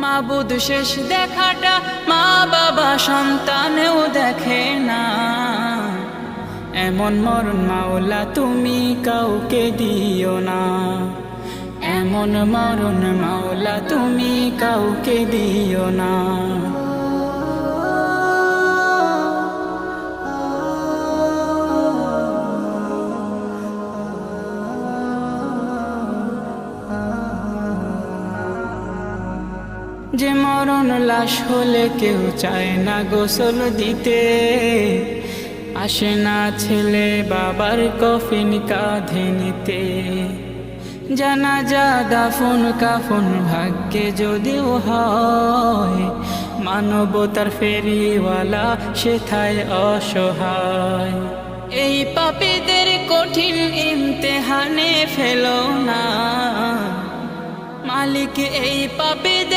মাবুদ শেষ দেখাটা মা বাবা সন্তানেও দেখে না। এমন মরণ মাওলা তুমি কাউকে দিও না, এমন মরণ মাওলা তুমি কাউকে দিও না। যে মরণ লাশ হলে কেউ চায় না গোসল দিতে, আসে না ছেলে বাবার কফিন কাঁধে নিতে। জানাজা দাফন কাফন ভাগ্যে যদিও হয়, মানবতার ফেরিওয়ালা সেথায় অসহায়। এই পাপীদের কঠিন ইমতেহানে ফেলো না, মালিক এই পাপীদের